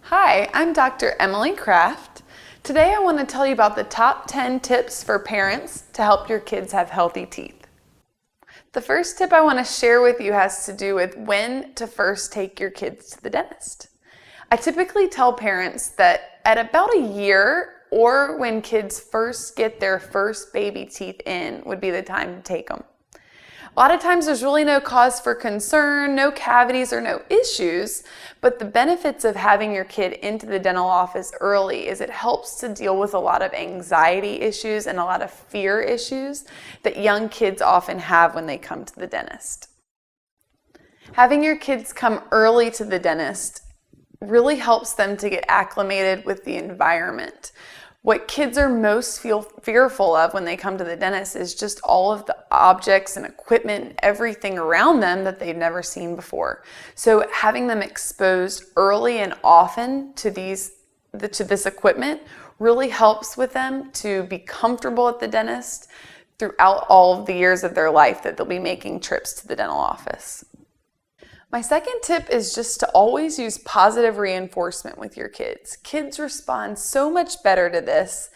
Hi, I'm Dr. Emily Kraft. Today I want to tell you about the top 10 tips for parents to help your kids have healthy teeth. The first tip I want to share with you has to do with when to first take your kids to the dentist. I typically tell parents that at about a year or when kids first get their first baby teeth in would be the time to take them. A lot of times there's really no cause for concern, no cavities or no issues, but the benefits of having your kid into the dental office early is it helps to deal with a lot of anxiety issues and a lot of fear issues that young kids often have when they come to the dentist. Having your kids come early to the dentist really helps them to get acclimated with the environment. What kids are most fearful of when they come to the dentist is just all of the objects and equipment and everything around them that they've never seen before. So having them exposed early and often to this equipment really helps with them to be comfortable at the dentist throughout all of the years of their life that they'll be making trips to the dental office. My second tip is just to always use positive reinforcement with your kids. Kids respond so much better to this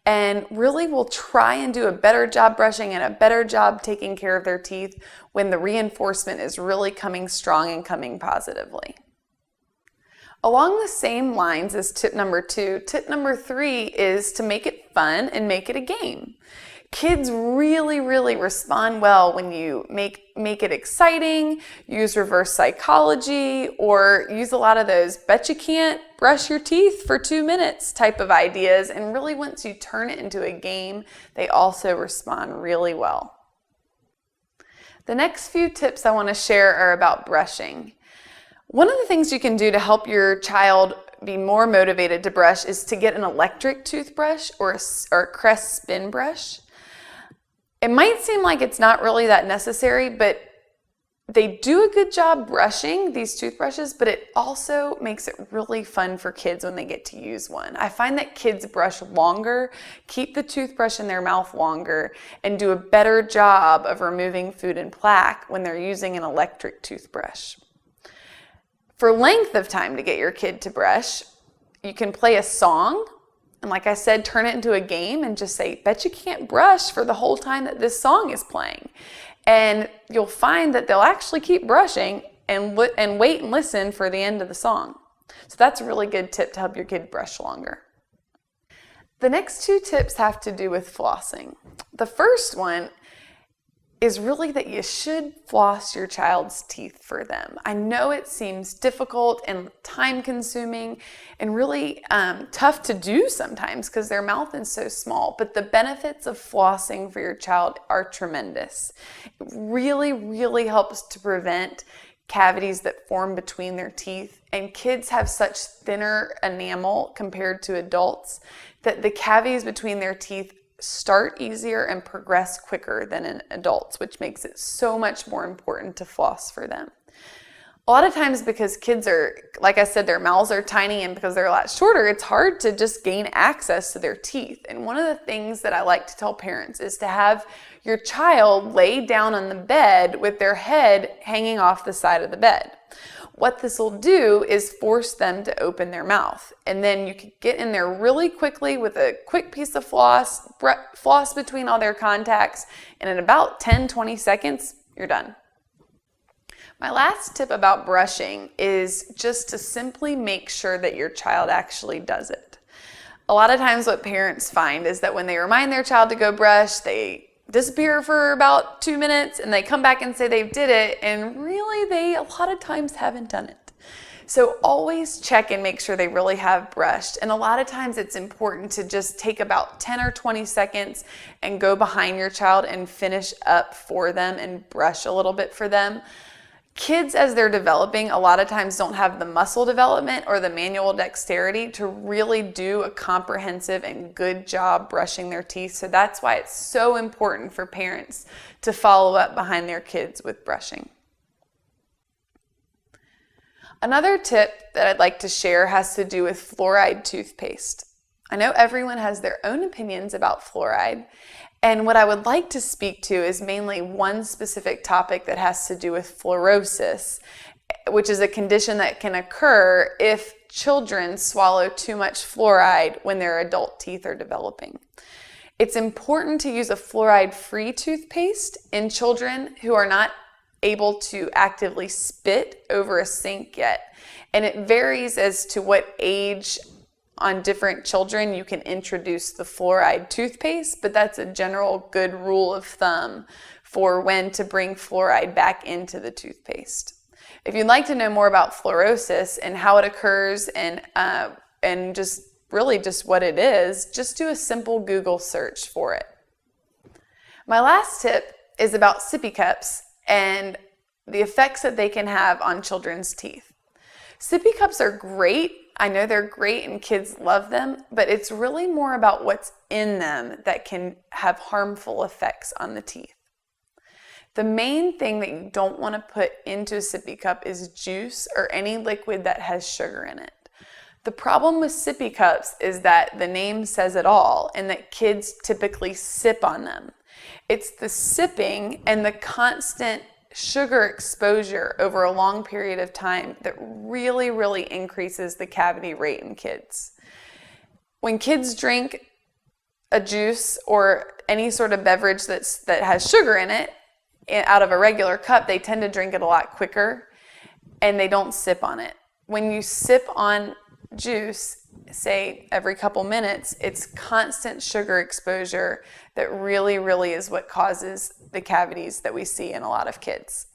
and really will try and do a better job brushing and a better job taking care of their teeth when the reinforcement is really coming strong and coming positively. Along the same lines as tip number 2, tip number 3 is to make it fun and make it a game. Kids really respond well when you make it exciting, use reverse psychology, or use a lot of those bet you can't brush your teeth for 2 minutes type of ideas. And really once you turn it into a game, they also respond really well. The next few tips I want to share are about brushing. One of the things you can do to help your child be more motivated to brush is to get an electric toothbrush or a Crest spin brush. It might seem like it's not really that necessary, but they do a good job brushing these toothbrushes, but it also makes it really fun for kids when they get to use one. I find that kids brush longer, keep the toothbrush in their mouth longer, and do a better job of removing food and plaque when they're using an electric toothbrush. For length of time to get your kid to brush, you can play a song. And like I said, turn it into a game and just say, bet you can't brush for the whole time that this song is playing. And you'll find that they'll actually keep brushing and wait and listen for the end of the song. So that's a really good tip to help your kid brush longer. The next 2 tips have to do with flossing. The first one is really that you should floss your child's teeth for them. I know it seems difficult and time-consuming and really tough to do sometimes because their mouth is so small, but the benefits of flossing for your child are tremendous. It really helps to prevent cavities that form between their teeth, and kids have such thinner enamel compared to adults that the cavities between their teeth start easier and progress quicker than in adults, which makes it so much more important to floss for them. A lot of times because kids are, like I said, their mouths are tiny and because they're a lot shorter, it's hard to just gain access to their teeth. And one of the things that I like to tell parents is to have your child lay down on the bed with their head hanging off the side of the bed. What this will do is force them to open their mouth. And then you can get in there really quickly with a quick piece of floss between all their contacts, and in about 10-20 seconds, you're done. My last tip about brushing is just to simply make sure that your child actually does it. A lot of times what parents find is that when they remind their child to go brush, they disappear for about 2 minutes and they come back and say they did it, and really they a lot of times haven't done it. So always check and make sure they really have brushed. And a lot of times it's important to just take about 10 or 20 seconds and go behind your child and finish up for them and brush a little bit for them. Kids, as they're developing, a lot of times don't have the muscle development or the manual dexterity to really do a comprehensive and good job brushing their teeth. So that's why it's so important for parents to follow up behind their kids with brushing. Another tip that I'd like to share has to do with fluoride toothpaste. I know everyone has their own opinions about fluoride, and what I would like to speak to is mainly one specific topic that has to do with fluorosis which is a condition that can occur if children swallow too much fluoride when their adult teeth are developing. It's important to use a fluoride-free toothpaste in children who are not able to actively spit over a sink yet. And it varies as to what age on different children you can introduce the fluoride toothpaste, but that's a general good rule of thumb for when to bring fluoride back into the toothpaste. If you'd like to know more about fluorosis and how it occurs and just really just what it is, just do a simple Google search for it. My last tip is about sippy cups and the effects that they can have on children's teeth. Sippy cups are great. I know they're great and kids love them, but it's really more about what's in them that can have harmful effects on the teeth. The main thing that you don't want to put into a sippy cup is juice or any liquid that has sugar in it. The problem with sippy cups is that the name says it all and that kids typically sip on them. It's the sipping and the constant sugar exposure over a long period of time that really increases the cavity rate in kids. When kids drink a juice or any sort of beverage that has sugar in it out of a regular cup, they tend to drink it a lot quicker and they don't sip on it. When you sip on juice, say every couple minutes, it's constant sugar exposure that really is what causes the cavities that we see in a lot of kids.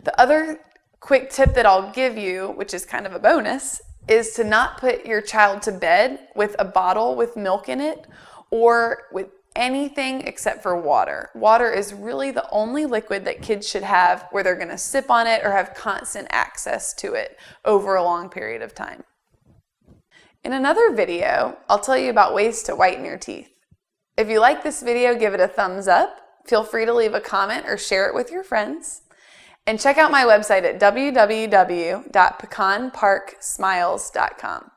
The other quick tip that I'll give you, which is kind of a bonus, is to not put your child to bed with a bottle with milk in it or with anything except for water. Water is really the only liquid that kids should have where they're going to sip on it or have constant access to it over a long period of time. In another video, I'll tell you about ways to whiten your teeth. If you like this video, give it a thumbs up. Feel free to leave a comment or share it with your friends. And check out my website at www.pecanparksmiles.com.